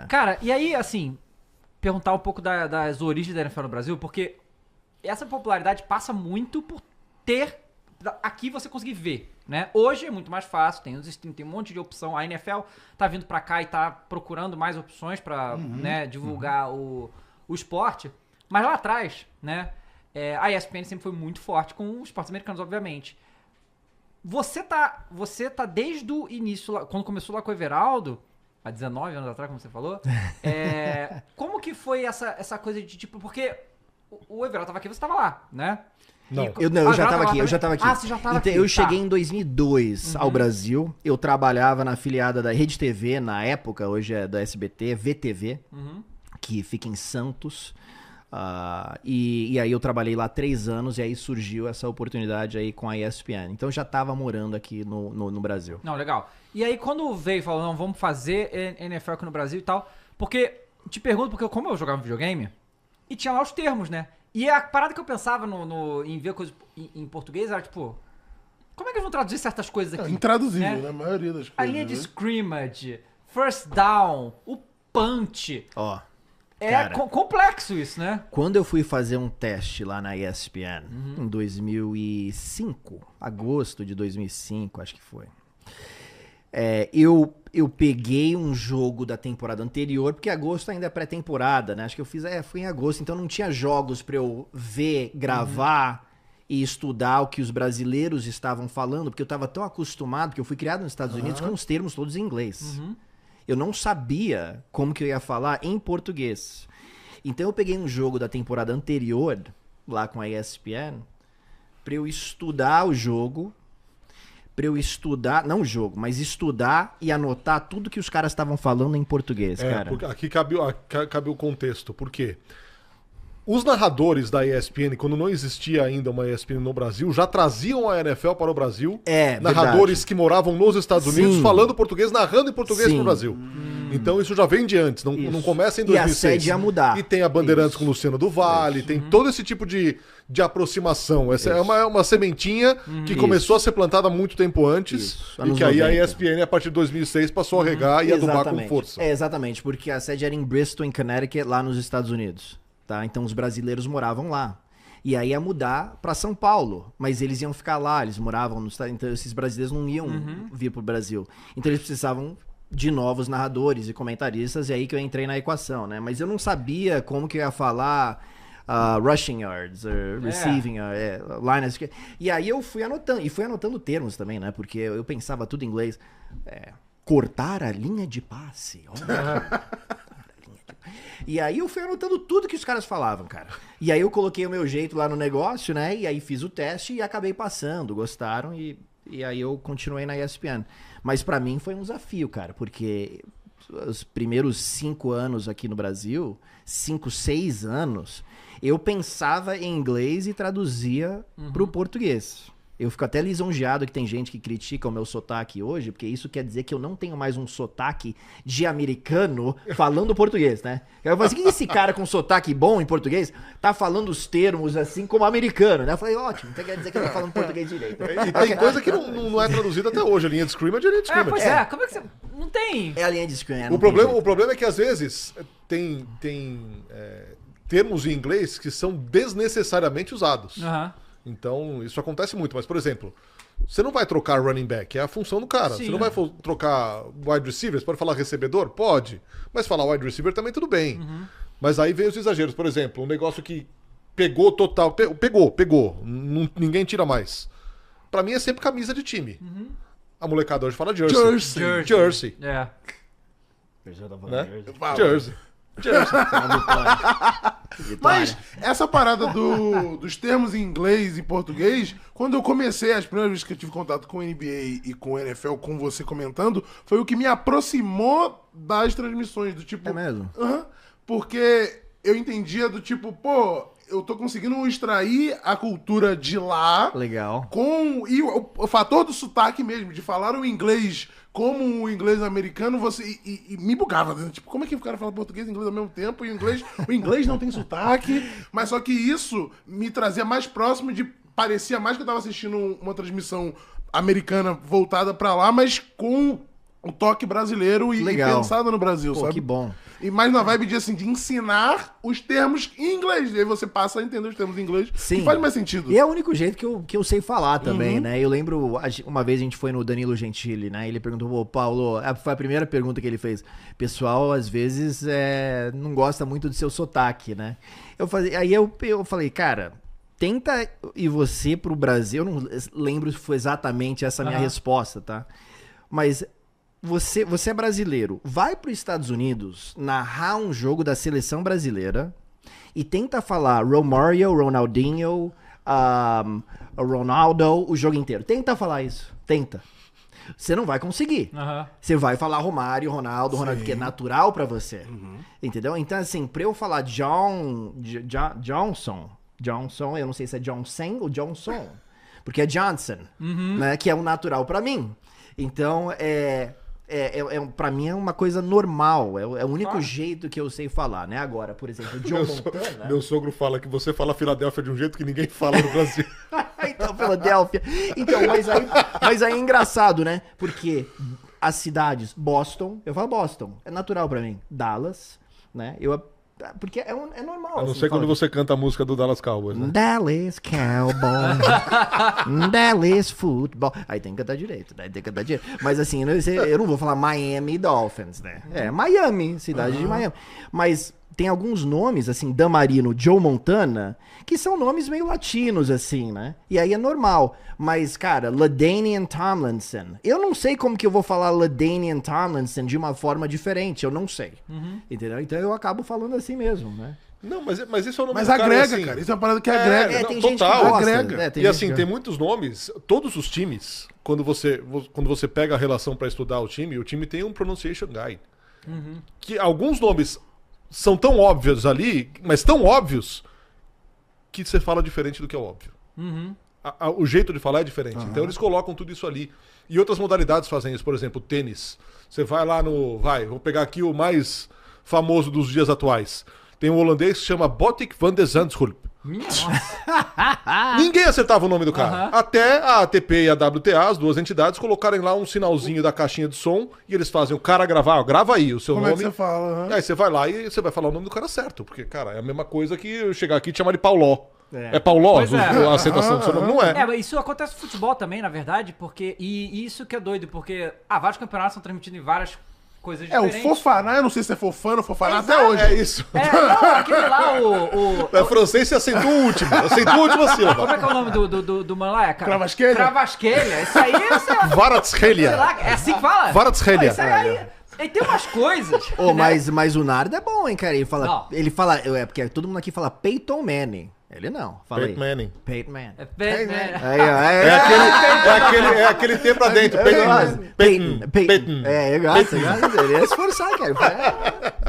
Cara, e aí, assim, perguntar um pouco das origens da NFL no Brasil, porque essa popularidade passa muito por ter... Aqui você conseguir ver, né? Hoje é muito mais fácil, tem um monte de opção. A NFL tá vindo pra cá e tá procurando mais opções pra né, divulgar o esporte. Mas lá atrás, né? A ESPN sempre foi muito forte com os esportes americanos, obviamente. Você tá desde o início, quando começou lá com o Everaldo, há 19 anos atrás, como você falou, como que foi essa coisa de tipo, porque o Everaldo tava aqui, você tava lá, né? Não. Eu já tava aqui, lá, eu já tava aqui. Ah, você já tava então, aqui. eu cheguei em 2002 ao Brasil. Eu trabalhava na afiliada da Rede TV, na época, hoje é da SBT, VTV, que fica em Santos. E aí eu trabalhei lá 3 anos e aí surgiu essa oportunidade aí com a ESPN. Então eu já tava morando aqui no Brasil. Não, legal. E aí quando veio e falou, não, vamos fazer NFL aqui no Brasil e tal, porque, te pergunto, porque como eu jogava videogame, e tinha lá os termos, né? E a parada que eu pensava em ver coisas em português era tipo, como é que eles vão traduzir certas coisas aqui? Intraduzível, né? né? A maioria das coisas. A linha de né? scrimmage, first down, o punch. Ó, É cara, complexo isso, né? quando eu fui fazer um teste lá na ESPN, em 2005, agosto de 2005, acho que foi. Eu peguei um jogo da temporada anterior, porque agosto ainda é pré-temporada, né? Acho que eu fiz, foi em agosto, então não tinha jogos pra eu ver, gravar e estudar o que os brasileiros estavam falando, porque eu tava tão acostumado, que eu fui criado nos Estados Unidos com os termos todos em inglês. Eu não sabia como que eu ia falar em português. Então eu peguei um jogo da temporada anterior, lá com a ESPN, pra eu estudar o jogo, não o jogo, mas estudar e anotar tudo que os caras estavam falando em português, cara. Porque aqui cabe o contexto. Por quê? Os narradores da ESPN, quando não existia ainda uma ESPN no Brasil, já traziam a NFL para o Brasil. Narradores verdade. que moravam nos Estados Unidos, Sim. falando português, narrando em português Sim. pro Brasil. Então isso já vem de antes, não começa em 2006. E a sede ia mudar. E tem a Bandeirantes Isso. com Luciano do Vale, tem todo esse tipo de aproximação. Essa é uma sementinha que começou a ser plantada muito tempo antes. Isso, E anos que aí a 90. ESPN, a partir de 2006, passou a regar e adubar com força. Exatamente, porque a sede era em Bristol, em Connecticut, lá nos Estados Unidos. Tá? Então os brasileiros moravam lá. E aí ia mudar pra São Paulo, mas eles iam ficar lá, eles moravam nos Estados Unidos, então esses brasileiros não iam vir pro Brasil. Então eles precisavam de novos narradores e comentaristas, e aí que eu entrei na equação, né? Mas eu não sabia como que eu ia falar rushing yards, receiving yards, e aí eu fui anotando termos também, né? Porque eu pensava tudo em inglês. Cortar a linha de passe, olha. E aí eu fui anotando tudo que os caras falavam, cara. E aí eu coloquei o meu jeito lá no negócio, né? E aí fiz o teste e acabei passando. Gostaram e aí eu continuei na ESPN. Mas pra mim foi um desafio, cara. Porque os primeiros 5 anos aqui no Brasil, 5, 6 anos, eu pensava em inglês e traduzia pro português. Eu fico até lisonjeado que tem gente que critica o meu sotaque hoje, porque isso quer dizer que eu não tenho mais um sotaque de americano falando português, né? Eu falei assim, o que esse cara com sotaque bom em português tá falando os termos assim como americano, né? Eu falei, ótimo, então quer dizer que ele tá falando português direito. E tem coisa que não é traduzida até hoje. A linha de scrimmage é a linha de scrimmage. Pois é, como é que você... Não tem... É a linha de screen. O problema é que às vezes tem termos em inglês que são desnecessariamente usados. Então, isso acontece muito. Mas, por exemplo, você não vai trocar running back, é a função do cara. Sim, você não vai trocar wide receiver, você pode falar recebedor? Pode. Mas falar wide receiver também tudo bem. Mas aí vem os exageros. Por exemplo, um negócio que pegou total... Pegou. Ninguém tira mais. Pra mim é sempre camisa de time. A molecada hoje fala jersey. Jersey. É. Né? Jersey. Mas essa parada dos termos em inglês e português, quando eu comecei, as primeiras vezes que eu tive contato com o NBA e com o NFL, com você comentando, foi o que me aproximou das transmissões, do tipo... É mesmo? Porque eu entendia do tipo, pô, eu tô conseguindo extrair a cultura de lá... Legal. E o fator do sotaque mesmo, de falar o inglês como o inglês americano, e me bugava, né? Tipo, como é que o cara fala português e inglês ao mesmo tempo, e o inglês não tem sotaque, mas só que isso me trazia mais próximo de... Parecia mais que eu tava assistindo uma transmissão americana voltada pra lá, mas com o toque brasileiro e pensado no Brasil, Pô, sabe? que bom. E mais na vibe de, assim, de ensinar os termos em inglês. E aí você passa a entender os termos em inglês. Sim. E faz mais sentido. E é o único jeito que eu sei falar também, né? Eu lembro, uma vez a gente foi no Danilo Gentili, né? Ele perguntou, pô, Paulo, foi a primeira pergunta que ele fez. Pessoal, às vezes, não gosta muito do seu sotaque, né? Aí eu falei, cara, tenta ir você pro Brasil. Eu não lembro se foi exatamente essa minha resposta, tá? Mas você é brasileiro. Vai pros Estados Unidos narrar um jogo da seleção brasileira e tenta falar Romário, Ronaldinho, Ronaldo, o jogo inteiro. Tenta falar isso. Tenta. Você não vai conseguir. Você vai falar Romário, Ronaldo, que é natural pra você. Entendeu? Então, assim, pra eu falar Johnson, eu não sei se é Johnson ou Johnson, porque é Johnson, né? Que é o natural pra mim. Então, pra mim é uma coisa normal. É o único jeito que eu sei falar, né? Agora, por exemplo, John Montana... Meu sogro fala que você fala Filadélfia de um jeito que ninguém fala no Brasil. Então, Filadélfia. Então, mas aí é engraçado, né? Porque as cidades, Boston, eu falo Boston, é natural pra mim. Dallas, né? Porque é normal. A não assim, ser quando você canta a música do Dallas Cowboys, né? Dallas Cowboys, Dallas Football. Aí tem que cantar direito, né? Tem que cantar direito. Mas assim, eu não vou falar Miami Dolphins, né? É Miami, cidade de Miami. Mas tem alguns nomes, assim, Dan Marino, Joe Montana, que são nomes meio latinos, assim, né? E aí é normal. Mas, cara, LaDainian Tomlinson. Eu não sei como que eu vou falar LaDainian Tomlinson de uma forma diferente. Eu não sei. Entendeu? Então eu acabo falando assim mesmo, né? Não, mas isso é o nome Mas do cara, agrega, assim, cara. Isso é uma parada que agrega. Tem não, gente total, que gosta. agrega. Tem E gente assim, que- tem muitos nomes, todos os times, quando você pega a relação pra estudar o time tem um pronunciation guide. Que alguns nomes são tão óbvios ali, mas tão óbvios, que você fala diferente do que é óbvio. O jeito de falar é diferente. Então eles colocam tudo isso ali. E outras modalidades fazem isso. Por exemplo, tênis. Você vai lá vou pegar aqui o mais famoso dos dias atuais. Tem um holandês que se chama Botic van de Zandschulp. Ninguém acertava o nome do cara. Até a ATP e a WTA, as duas entidades, colocarem lá um sinalzinho da caixinha de som e eles fazem o cara gravar, grava aí o seu Como é nome. que você fala? Aí você vai lá e você vai falar o nome do cara certo. Porque, cara, é a mesma coisa que eu chegar aqui e te chamar de Pauló. É Pauló? Pois é. A aceitação do seu nome não é. Mas isso acontece no futebol também, na verdade, porque. E isso que é doido, porque vários campeonatos são transmitidos em várias coisas O diferentes. Fofaná, eu não sei se é Fofana ou Fofaná até Exato. hoje. É isso. Não, aquele lá, É francês, você acentua o último. Acentua a última sílaba. Como é que é o nome do mano lá? Cravasquelha? Cravasquelha. Isso aí, sei Varatskhelia. lá, é assim que fala? Varatskhelia. Isso aí. E tem umas coisas. Ô, né? mas o Nardo é bom, hein, cara? Não. Ele fala, porque todo mundo aqui fala Peyton Manning. Ele não. Fala Peyton aí. Manning. Peyton Manning. Né? É aquele tempo pra dentro. Peyton. Peyton. Eu gosto. Ele ia esforçar, cara.